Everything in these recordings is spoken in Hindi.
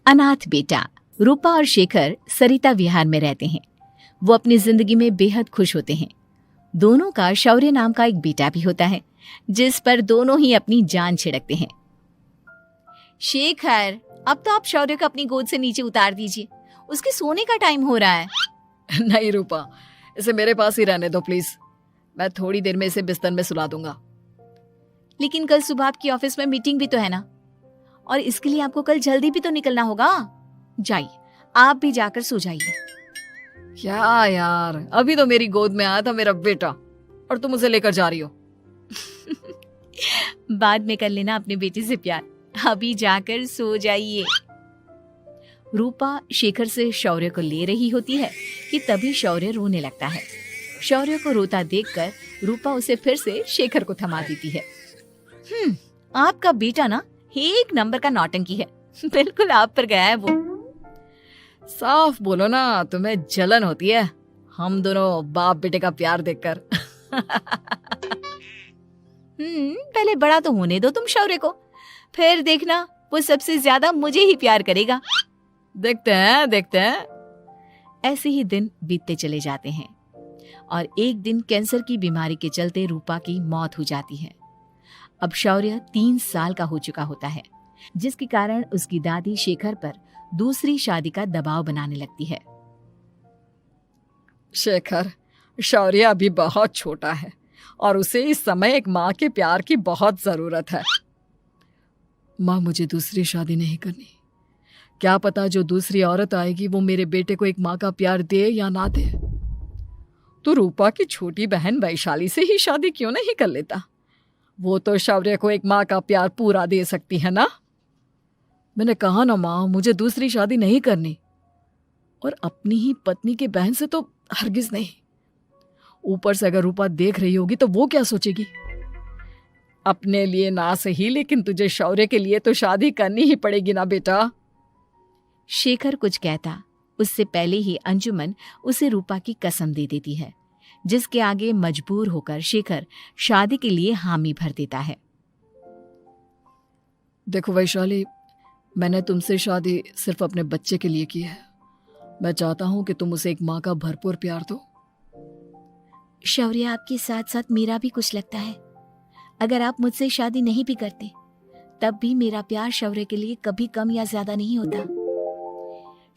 अनाथ बेटा। रूपा और शेखर सरिता विहार में रहते हैं। वो अपनी जिंदगी में बेहद खुश होते हैं। दोनों का शौर्य नाम का एक बेटा भी होता है, जिस पर दोनों ही अपनी जान छिड़कते हैं। शेखर, अब तो आप शौर्य को अपनी गोद से नीचे उतार दीजिए, उसके सोने का टाइम हो रहा है। नहीं रूपा, इसे मेरे पास ही रहने दो प्लीज। मैं थोड़ी देर में इसे बिस्तर में सुला दूंगा। लेकिन कल सुबह आपकी ऑफिस में मीटिंग भी तो है ना, और इसके लिए आपको कल जल्दी भी तो निकलना होगा। जाइए, आप भी जाकर सो जाइए। क्या यार, अभी तो मेरी गोद में आया था मेरा बेटा और तुम उसे लेकर जा रही हो। बाद में कर लेना अपने बेटे से प्यार, अभी जाकर सो जाइए। रूपा शेखर से शौर्य को ले रही होती है कि तभी शौर्य रोने लगता है। शौर्य को रोता देखकर रूपा उसे फिर से शेखर को थमा देती है। आपका बेटा ना एक नंबर का नौटंकी है, बिल्कुल आप पर गया है वो। साफ बोलो ना, तुम्हें जलन होती है हम दोनों बाप बेटे का प्यार देखकर। पहले बड़ा तो होने दो तुम शौर्य को, फिर देखना वो सबसे ज्यादा मुझे ही प्यार करेगा। देखते हैं। ऐसे ही दिन बीतते चले जाते हैं और एक दिन कैंसर की बीमारी के चलते रूपा की मौत हो जाती है। अब शौर्य 3 साल का हो चुका होता है, जिसके कारण उसकी दादी शेखर पर दूसरी शादी का दबाव बनाने लगती है। शेखर, शौर्य अभी बहुत छोटा है और उसे इस समय एक माँ के प्यार की बहुत जरूरत है। माँ, मुझे दूसरी शादी नहीं करनी। क्या पता जो दूसरी औरत आएगी वो मेरे बेटे को एक माँ का प्यार दे या ना दे। तो रूपा की छोटी बहन वैशाली से ही शादी क्यों नहीं कर लेता? वो तो शौर्य को एक माँ का प्यार पूरा दे सकती है ना। मैंने कहा ना माँ, मुझे दूसरी शादी नहीं करनी, और अपनी ही पत्नी के बहन से तो हरगिज नहीं। ऊपर से अगर रूपा देख रही होगी तो वो क्या सोचेगी? अपने लिए ना सही, लेकिन तुझे शौर्य के लिए तो शादी करनी ही पड़ेगी ना बेटा। शेखर कुछ कहता उससे पहले ही अंजुमन उसे रूपा की कसम दे देती है, जिसके आगे मजबूर होकर शेखर शादी के लिए हामी भर देता है। देखो वैशाली, मैंने तुमसे शादी सिर्फ अपने बच्चे के लिए की है। मैं चाहता हूं कि तुम उसे एक माँ का भरपूर प्यार दो। शौर्य, आपके साथ साथ मेरा भी कुछ लगता है। अगर आप मुझसे शादी नहीं भी करते तब भी मेरा प्यार शौर्य के लिए कभी कम या ज्यादा नहीं होता।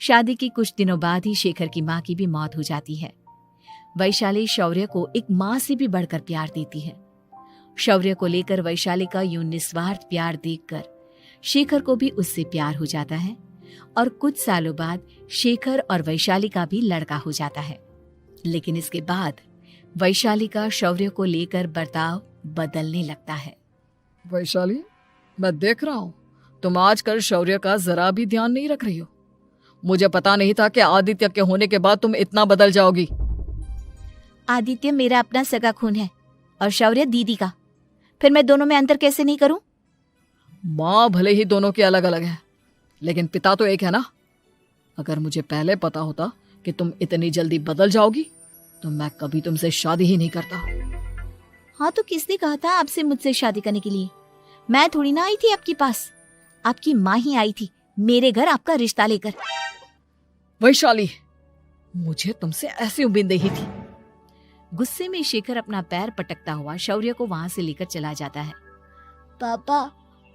शादी के कुछ दिनों बाद ही शेखर की माँ की भी मौत हो जाती है। वैशाली शौर्य को एक माँ से भी बढ़कर प्यार देती है। शौर्य को लेकर वैशाली का यूं निस्वार्थ प्यार देखकर शेखर को भी उससे प्यार हो जाता है और कुछ सालों बाद शेखर और वैशाली का भी लड़का हो जाता है। लेकिन इसके बाद वैशाली का शौर्य को लेकर बर्ताव बदलने लगता है। वैशाली, मैं देख रहा हूँ तुम आजकल शौर्य का जरा भी ध्यान नहीं रख रही हो। मुझे पता नहीं था कि आदित्य के होने के बाद तुम इतना बदल जाओगी। आदित्य मेरा अपना सगा खून है और शौर्य दीदी का, फिर मैं दोनों में अंतर कैसे नहीं करूं? माँ भले ही दोनों के अलग अलग है, लेकिन पिता तो एक है ना। अगर मुझे पहले पता होता कि तुम इतनी जल्दी बदल जाओगी तो मैं कभी तुमसे शादी ही नहीं करता। हाँ, तो किसने कहा था आपसे मुझसे शादी करने के लिए? मैं थोड़ी ना आई थी आपके पास, आपकी माँ ही आई थी मेरे घर आपका रिश्ता लेकर। वैशाली, मुझे तुमसे ऐसी उम्मीद नहीं थी। गुस्से में शेखर अपना पैर पटकता हुआ शौर्य को वहां से लेकर चला जाता है। पापा,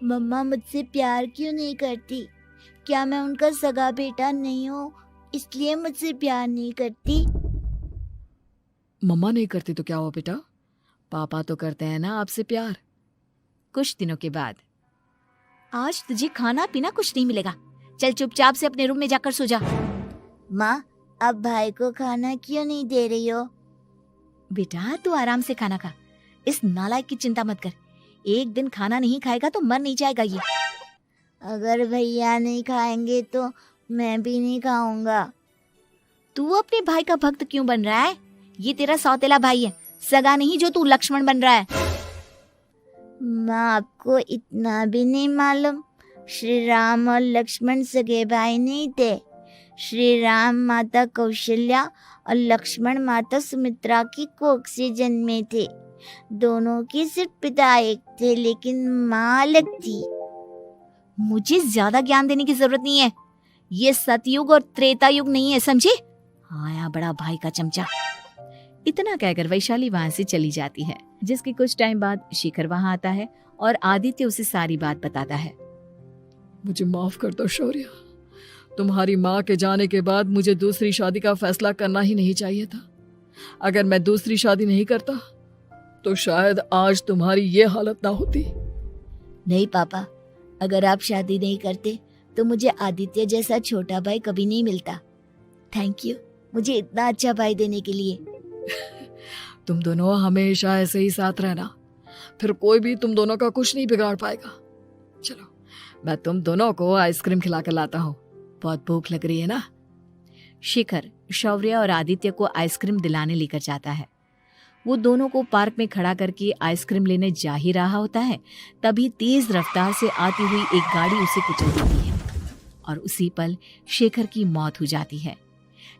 मम्मा मुझसे प्यार क्यों नहीं करती? क्या मैं उनका सगा बेटा नहीं हूँ इसलिए मुझसे प्यार नहीं करती? मम्मा नहीं करती तो क्या हुआ बेटा, पापा तो करते हैं ना आपसे प्यार। कुछ दिनों के बाद, आज तुझे खाना पीना कुछ नहीं मिलेगा, चल चुपचाप से अपने रूम में जाकर सो जा। माँ, अब भाई को खाना क्यों नहीं दे रही हो? बेटा तू आराम से खाना खा, इस नालायक की चिंता मत कर। एक दिन खाना नहीं खाएगा तो मर नहीं जाएगा ये। अगर भैया नहीं खाएंगे तो मैं भी नहीं खाऊंगा। तू अपने भाई का भक्त क्यों बन रहा है? ये तेरा सौतेला भाई है, सगा नहीं जो तू लक्ष्मण बन रहा है। माँ, आपको इतना भी नहीं मालूम? श्री राम और लक्ष्मण सगे भाई नहीं थे। श्री राम माता कौशल्या और लक्ष्मण माता सुमित्रा की कोख से जन्मे थे। दोनों के सिर्फ पिता एक थे लेकिन माँ अलग थी। मुझे ज्यादा ज्ञान देने की जरूरत नहीं है, ये सतयुग और त्रेता युग नहीं है, समझे? आया बड़ा भाई का चमचा। इतना कहकर वैशाली वहां से चली जाती है। जिसके कुछ टाइम बाद शिखर वहां आता है और आदित्य उसे सारी बात बताता है। मुझे माफ कर दो शौर्य, तुम्हारी माँ के जाने के बाद मुझे दूसरी शादी का फैसला करना ही नहीं चाहिए था। अगर मैं दूसरी शादी नहीं करता तो शायद आज तुम्हारी ये हालत ना होती। नहीं पापा, अगर आप शादी नहीं करते तो मुझे आदित्य जैसा छोटा भाई कभी नहीं मिलता। थैंक यू मुझे इतना अच्छा भाई देने के लिए। तुम दोनों हमेशा ऐसे ही साथ रहना, फिर कोई भी तुम दोनों का कुछ नहीं बिगाड़ पाएगा। चलो मैं तुम दोनों को आइसक्रीम खिला कर लाता हूँ, बहुत भूख लग रही है ना। शिखर शौर्य और आदित्य को आइसक्रीम दिलाने लेकर जाता है। वो दोनों को पार्क में खड़ा करके आइसक्रीम लेने जा ही रहा होता है, तभी तेज रफ्तार से आती हुई एक गाड़ी उसे कुचल देती है और उसी पल शेखर की मौत हो जाती है,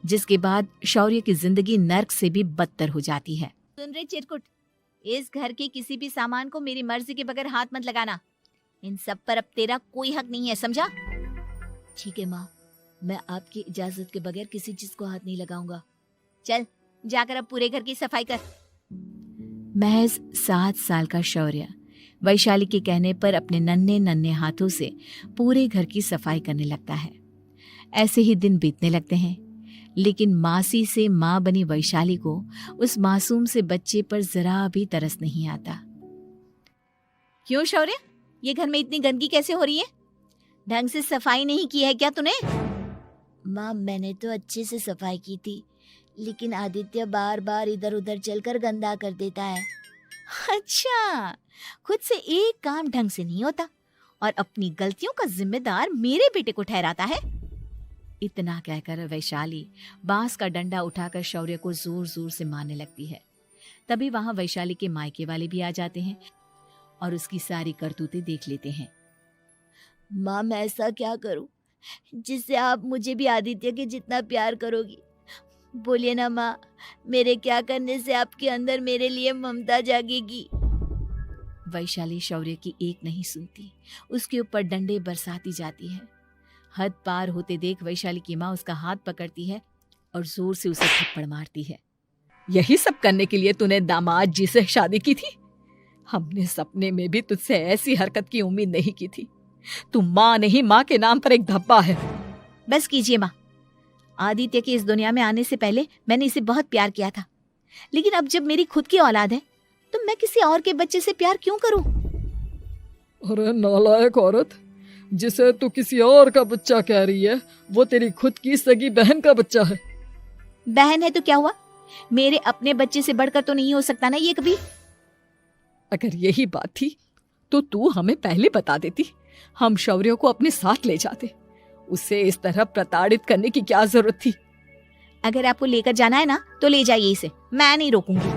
जिसके बाद शौर्य की जिंदगी नर्क से भी बदतर हो जाती है। सुन रहे चिरकुट, इस घर के किसी भी सामान को मेरी मर्जी के बगैर हाथ मत लगाना। इन सब पर अब तेरा कोई हक नहीं है, समझा? ठीक है माँ, मैं आपकी इजाजत के बगैर किसी चीज को हाथ नहीं लगाऊंगा। चल जाकर अब पूरे घर की सफाई कर। महज 7 साल का शौर्य वैशाली के कहने पर अपने नन्हे नन्हे हाथों से पूरे घर की सफाई करने लगता है। ऐसे ही दिन बीतने लगते हैं, लेकिन मासी से माँ बनी वैशाली को उस मासूम से बच्चे पर जरा भी तरस नहीं आता। क्यों शौर्य, ये घर में इतनी गंदगी कैसे हो रही है? ढंग से सफाई नहीं की है क्या तूने? माँ मैंने तो अच्छे से सफाई की थी, लेकिन आदित्य बार बार इधर उधर चलकर गंदा कर देता है। अच्छा, खुद से एक काम ढंग से नहीं होता और अपनी गलतियों का जिम्मेदार मेरे बेटे को ठहराता है। इतना कहकर वैशाली बांस का डंडा उठाकर शौर्य को जोर जोर से मारने लगती है। तभी वहां वैशाली के मायके वाले भी आ जाते हैं और उसकी सारी करतूतें देख लेते हैं। माँ मैं ऐसा क्या करूं जिससे आप मुझे भी आदित्य के जितना प्यार करोगी? बोलिए ना माँ, मेरे क्या करने से आपके अंदर मेरे लिए ममता जागेगी? वैशाली शौर्य की एक नहीं सुनती, उसके ऊपर डंडे बरसाती जाती है। हद पार होते देख वैशाली की माँ उसका हाथ पकड़ती है और जोर से उसे थप्पड़ मारती है। यही सब करने के लिए तूने दामाद जी से शादी की थी? हमने सपने में भी तुझसे ऐसी हरकत की उम्मीद नहीं की थी। तू माँ नहीं, माँ के नाम पर एक धब्बा है। बस कीजिए माँ, आदित्य के इस दुनिया में आने से पहले मैंने इसे बहुत प्यार किया था, लेकिन अब जब मेरी खुद की औलाद है तो मैं किसी और के बच्चे से प्यार क्यों करूं? अरे नालायक औरत, जिसे तू किसी और का बच्चा कह रही है वो तेरी खुद की सगी बहन का बच्चा है। बहन है तो क्या हुआ, मेरे अपने बच्चे से बढ़कर तो नहीं हो सकता ना ये कभी। अगर यही बात थी तो तू हमें पहले बता देती, हम शौर्य को अपने साथ ले जाते। उसे इस तरह प्रताड़ित करने की क्या जरूरत थी? अगर आपको लेकर जाना है ना तो ले जाइए इसे, मैं नहीं रोकूंगी।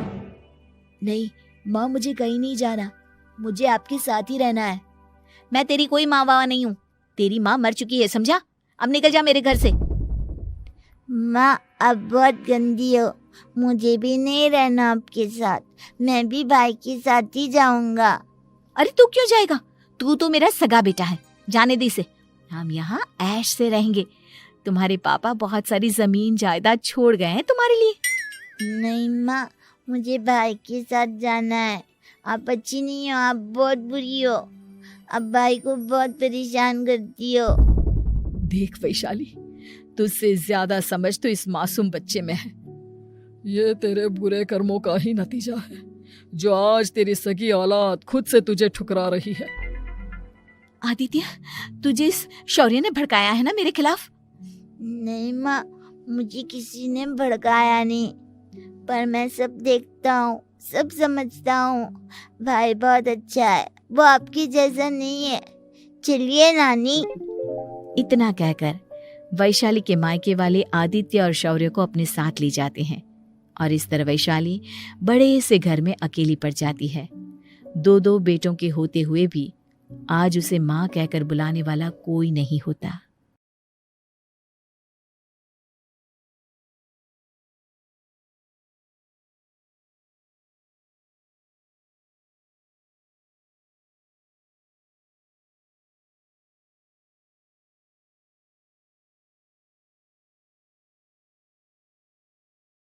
नहीं माँ, मुझे कहीं नहीं जाना, मुझे आपके साथ ही रहना है। मैं तेरी कोई माँ बाबा नहीं हूँ, तेरी माँ मर चुकी है, समझा? अब निकल जा मेरे घर से। माँ अब बहुत गंदी हो, मुझे भी नहीं रहना आपके साथ, मैं भी भाई के साथ ही जाऊंगा। अरे तू क्यों जाएगा, तू तो मेरा सगा बेटा है, जाने दे इसे। हम यहाँ ऐश से रहेंगे, तुम्हारे पापा बहुत सारी जमीन जायदाद छोड़ गए हैं तुम्हारे लिए। नहीं माँ, मुझे भाई के साथ जाना है। आप अच्छी नहीं हो, आप बहुत बुरी हो, आप भाई को बहुत परेशान करती हो। देख वैशाली, तुझसे ज्यादा समझ तो इस मासूम बच्चे में है। ये तेरे बुरे कर्मों का ही नतीजा है जो आज तेरी सगी औलाद खुद से तुझे ठुकरा रही है। आदित्य, तुझे इस शौर्य ने भड़काया है ना मेरे खिलाफ? नहीं माँ, मुझे किसी ने भड़काया नहीं, पर मैं सब देखता हूँ, सब समझता हूँ। भाई बहुत अच्छा है, वो आपकी जैसा नहीं है। चलिए नानी। इतना कहकर वैशाली के मायके वाले आदित्य और शौर्य को अपने साथ ले जाते हैं और इस तरह वैशाली बड़े से घर में अकेली पड़ जाती है। 2 बेटों के होते हुए भी आज उसे माँ कहकर बुलाने वाला कोई नहीं होता।